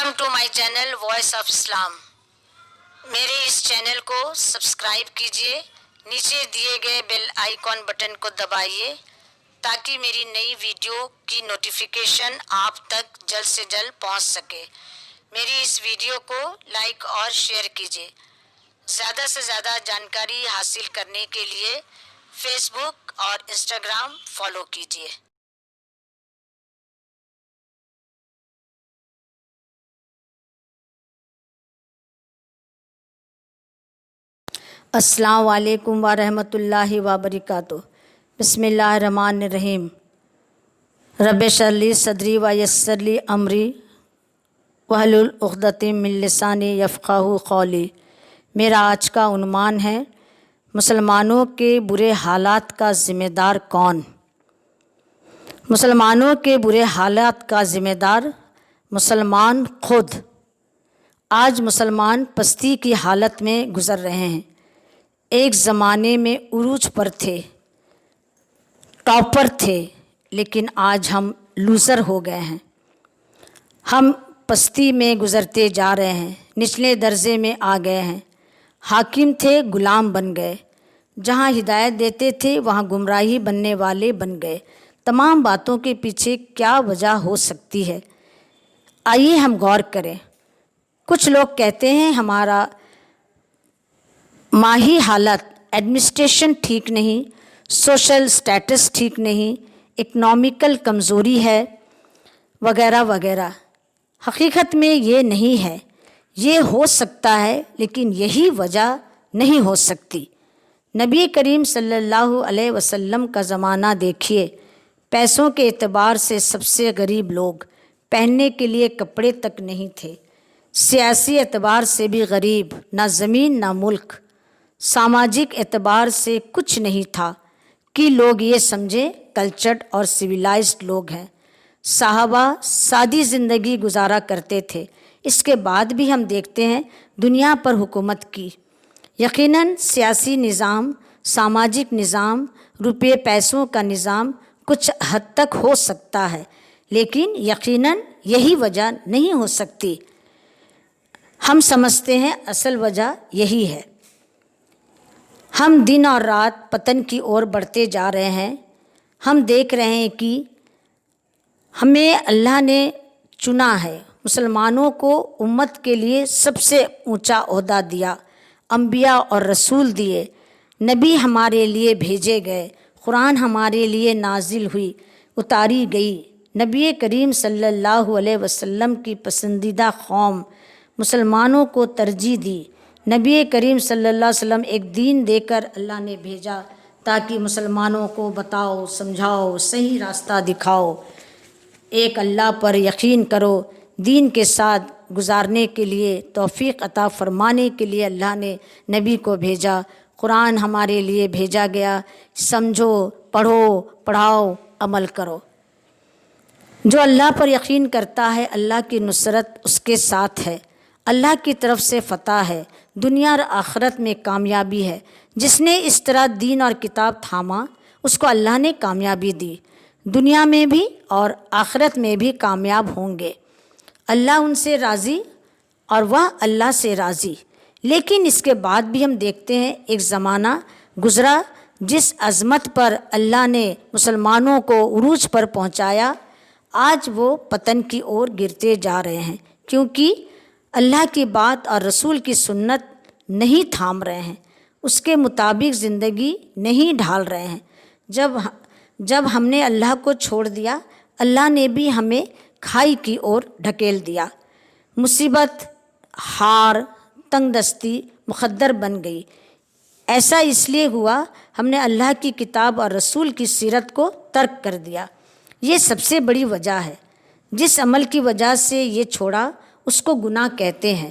Welcome to my channel voice of Islam. میرے اس channel کو سبسکرائب کیجئے، نیچے دیے گئے بیل آئیکن بٹن کو دبائیے تاکہ میری نئی ویڈیو کی نوٹیفیکیشن آپ تک جلد سے جلد پہنچ سکے۔ میری اس ویڈیو کو لائک اور شیئر کیجئے۔ زیادہ سے زیادہ جانکاری حاصل کرنے کے لیے فیس بک اور انسٹاگرام فالو کیجئے۔ السلام علیکم ورحمۃ اللہ وبرکاتہ۔ بسم اللہ الرحمن الرحیم۔ رب اشرح لی صدری ویسر لی امری واحلل عقدۃ من لسانی یفقہوا قولی۔ میرا آج کا عنوان ہے مسلمانوں کے برے حالات کا ذمہ دار کون؟ مسلمانوں کے برے حالات کا ذمہ دار مسلمان خود۔ آج مسلمان پستی کی حالت میں گزر رہے ہیں۔ ایک زمانے میں عروج پر تھے، ٹاپر تھے، لیکن آج ہم لوزر ہو گئے ہیں۔ ہم پستی میں گزرتے جا رہے ہیں، نچلے درجے میں آ گئے ہیں۔ حاکم تھے، غلام بن گئے۔ جہاں ہدایت دیتے تھے وہاں گمراہی بننے والے بن گئے۔ تمام باتوں کے پیچھے کیا وجہ ہو سکتی ہے؟ آئیے ہم غور کریں۔ کچھ لوگ کہتے ہیں ہمارا معاشی حالت، ایڈمنسٹریشن ٹھیک نہیں، سوشل سٹیٹس ٹھیک نہیں، اکنامیکل کمزوری ہے، وغیرہ وغیرہ۔ حقیقت میں یہ نہیں ہے۔ یہ ہو سکتا ہے لیکن یہی وجہ نہیں ہو سکتی۔ نبی کریم صلی اللہ علیہ وسلم کا زمانہ دیکھیے، پیسوں کے اعتبار سے سب سے غریب لوگ، پہننے کے لیے کپڑے تک نہیں تھے۔ سیاسی اعتبار سے بھی غریب، نہ زمین نہ ملک، سماجک اعتبار سے کچھ نہیں تھا کہ لوگ یہ سمجھیں کلچرڈ اور سویلائزڈ لوگ ہیں۔ صحابہ سادی زندگی گزارا کرتے تھے۔ اس کے بعد بھی ہم دیکھتے ہیں دنیا پر حکومت کی۔ یقیناً سیاسی نظام، سماجک نظام، روپے پیسوں کا نظام کچھ حد تک ہو سکتا ہے، لیکن یقیناً یہی وجہ نہیں ہو سکتی۔ ہم سمجھتے ہیں اصل وجہ یہی ہے۔ ہم دن اور رات پتن کی اور بڑھتے جا رہے ہیں۔ ہم دیکھ رہے ہیں کہ ہمیں اللہ نے چنا ہے، مسلمانوں کو امت کے لیے سب سے اونچا عہدہ دیا، انبیاء اور رسول دیے، نبی ہمارے لیے بھیجے گئے، قرآن ہمارے لیے نازل ہوئی، اتاری گئی۔ نبی کریم صلی اللہ علیہ وسلم کی پسندیدہ قوم مسلمانوں کو ترجیح دی۔ نبی کریم صلی اللہ علیہ وسلم ایک دین دے کر اللہ نے بھیجا تاکہ مسلمانوں کو بتاؤ، سمجھاؤ، صحیح راستہ دکھاؤ، ایک اللہ پر یقین کرو۔ دین کے ساتھ گزارنے کے لیے توفیق عطا فرمانے کے لیے اللہ نے نبی کو بھیجا، قرآن ہمارے لیے بھیجا گیا۔ سمجھو، پڑھو، پڑھاؤ، عمل کرو۔ جو اللہ پر یقین کرتا ہے اللہ کی نصرت اس کے ساتھ ہے، اللہ کی طرف سے فتح ہے، دنیا اور آخرت میں کامیابی ہے۔ جس نے اس طرح دین اور کتاب تھاما اس کو اللہ نے کامیابی دی، دنیا میں بھی اور آخرت میں بھی کامیاب ہوں گے۔ اللہ ان سے راضی اور وہ اللہ سے راضی۔ لیکن اس کے بعد بھی ہم دیکھتے ہیں ایک زمانہ گزرا جس عظمت پر اللہ نے مسلمانوں کو عروج پر پہنچایا، آج وہ پتن کی اور گرتے جا رہے ہیں، کیونکہ اللہ کی بات اور رسول کی سنت نہیں تھام رہے ہیں، اس کے مطابق زندگی نہیں ڈھال رہے ہیں۔ جب ہم نے اللہ کو چھوڑ دیا، اللہ نے بھی ہمیں کھائی کی اور ڈھکیل دیا۔ مصیبت، ہار، تنگ دستی مقدر بن گئی۔ ایسا اس لیے ہوا ہم نے اللہ کی کتاب اور رسول کی سیرت کو ترک کر دیا۔ یہ سب سے بڑی وجہ ہے۔ جس عمل کی وجہ سے یہ چھوڑا اس کو گناہ کہتے ہیں۔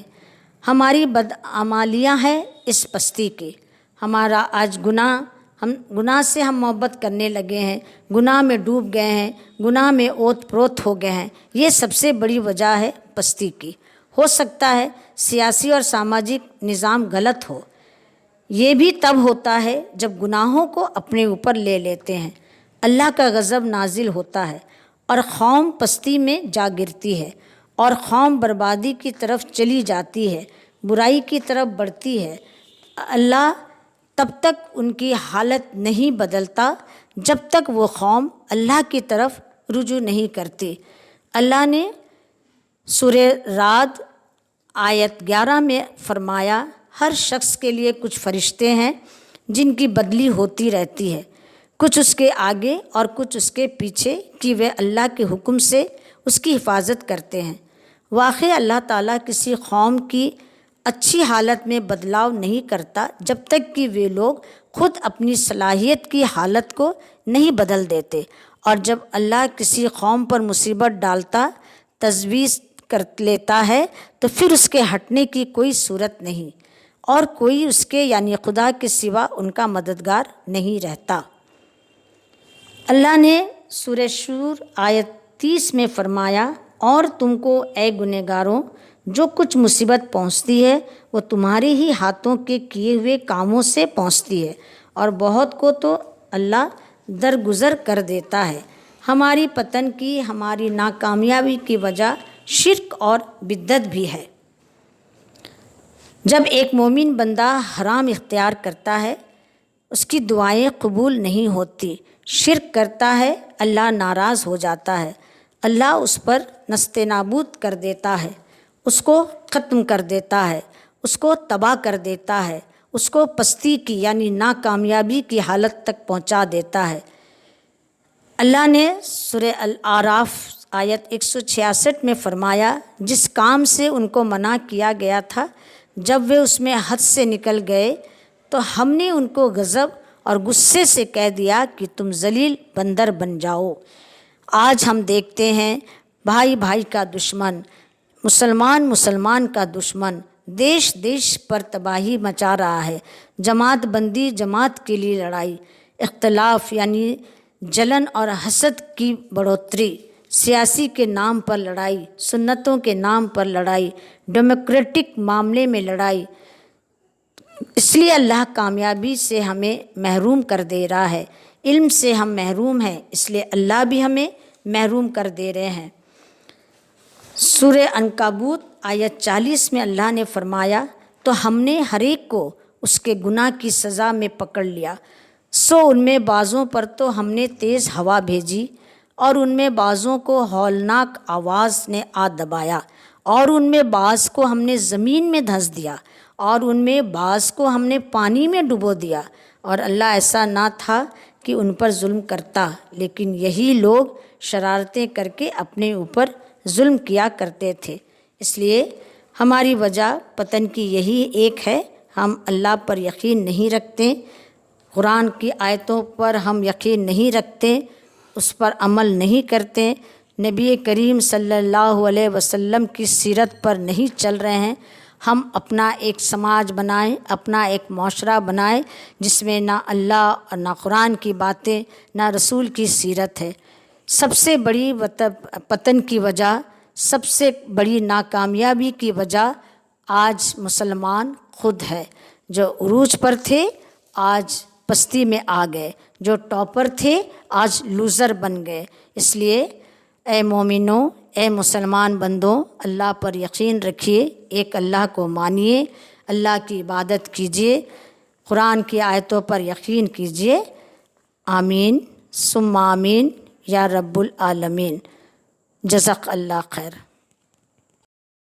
ہماری بدعمالیاں ہیں اس پستی کی۔ ہمارا آج گناہ سے ہم محبت کرنے لگے ہیں، گناہ میں ڈوب گئے ہیں، گناہ میں اوت پروت ہو گئے ہیں۔ یہ سب سے بڑی وجہ ہے پستی کی۔ ہو سکتا ہے سیاسی اور سماجک نظام غلط ہو، یہ بھی تب ہوتا ہے جب گناہوں کو اپنے اوپر لے لیتے ہیں، اللہ کا غضب نازل ہوتا ہے اور قوم پستی میں جا گرتی ہے اور قوم بربادی کی طرف چلی جاتی ہے، برائی کی طرف بڑھتی ہے، اللہ تب تک ان کی حالت نہیں بدلتا جب تک وہ قوم اللہ کی طرف رجوع نہیں کرتی۔ اللہ نے سورہ رعد آیت 11 میں فرمایا، ہر شخص کے لیے کچھ فرشتے ہیں جن کی بدلی ہوتی رہتی ہے، کچھ اس کے آگے اور کچھ اس کے پیچھے، کہ وہ اللہ کے حکم سے اس کی حفاظت کرتے ہیں۔ واقعی اللہ تعالیٰ کسی قوم کی اچھی حالت میں بدلاؤ نہیں کرتا جب تک کہ وہ لوگ خود اپنی صلاحیت کی حالت کو نہیں بدل دیتے، اور جب اللہ کسی قوم پر مصیبت ڈالتا، تجویز کر لیتا ہے تو پھر اس کے ہٹنے کی کوئی صورت نہیں، اور کوئی اس کے یعنی خدا کے سوا ان کا مددگار نہیں رہتا۔ اللہ نے سورہ شور آیت 30 میں فرمایا، اور تم کو اے گنہگاروں جو کچھ مصیبت پہنچتی ہے وہ تمہارے ہی ہاتھوں کے کیے ہوئے کاموں سے پہنچتی ہے، اور بہت کو تو اللہ درگزر کر دیتا ہے۔ ہماری پتن کی، ہماری ناکامیابی کی وجہ شرک اور بدعت بھی ہے۔ جب ایک مومن بندہ حرام اختیار کرتا ہے اس کی دعائیں قبول نہیں ہوتی، شرک کرتا ہے اللہ ناراض ہو جاتا ہے، اللہ اس پر نست نابود کر دیتا ہے، اس کو ختم کر دیتا ہے، اس کو تباہ کر دیتا ہے، اس کو پستی کی یعنی ناکامیابی کی حالت تک پہنچا دیتا ہے۔ اللہ نے سورہ الاعراف آیت 166 میں فرمایا، جس کام سے ان کو منع کیا گیا تھا جب وہ اس میں حد سے نکل گئے تو ہم نے ان کو غضب اور غصے سے کہہ دیا کہ تم ذلیل بندر بن جاؤ۔ آج ہم دیکھتے ہیں بھائی بھائی کا دشمن، مسلمان کا دشمن دیش دیش پر تباہی مچا رہا ہے، جماعت بندی جماعت کے لیے لڑائی، اختلاف یعنی جلن اور حسد کی بڑھوتری، سیاسی کے نام پر لڑائی، سنتوں کے نام پر لڑائی، ڈیموکریٹک معاملے میں لڑائی۔ اس لیے اللہ کامیابی سے ہمیں محروم کر دے رہا ہے، علم سے ہم محروم ہیں، اس لیے اللہ بھی ہمیں محروم کر دے رہے ہیں۔ سورہ عنکبوت آیت 40 میں اللہ نے فرمایا، تو ہم نے ہر ایک کو اس کے گناہ کی سزا میں پکڑ لیا، سو ان میں بعضوں پر تو ہم نے تیز ہوا بھیجی اور ان میں بعضوں کو ہولناک آواز نے آ دبایا، اور ان میں بعض کو ہم نے زمین میں دھنس دیا، اور ان میں بعض کو ہم نے پانی میں ڈبو دیا، اور اللہ ایسا نہ تھا کہ ان پر ظلم کرتا، لیکن یہی لوگ شرارتیں کر کے اپنے اوپر ظلم کیا کرتے تھے۔ اس لیے ہماری وجہ پتن کی یہی ایک ہے، ہم اللہ پر یقین نہیں رکھتے، قرآن کی آیتوں پر ہم یقین نہیں رکھتے، اس پر عمل نہیں کرتے، نبی کریم صلی اللہ علیہ وسلم کی سیرت پر نہیں چل رہے ہیں۔ ہم اپنا ایک سماج بنائیں، اپنا ایک معاشرہ بنائیں جس میں نہ اللہ اور نہ قرآن کی باتیں، نہ رسول کی سیرت ہے۔ سب سے بڑی پتن کی وجہ، سب سے بڑی ناکامیابی کی وجہ آج مسلمان خود ہے۔ جو عروج پر تھے آج پستی میں آ گئے، جو ٹاپر تھے آج لوزر بن گئے۔ اس لیے اے مومنوں، اے مسلمان بندوں، اللہ پر یقین رکھیے، ایک اللہ کو مانیے، اللہ کی عبادت کیجیے، قرآن کی آیتوں پر یقین کیجیے۔ آمین ثم آمین یا رب العالمین۔ جزاک اللہ خیر۔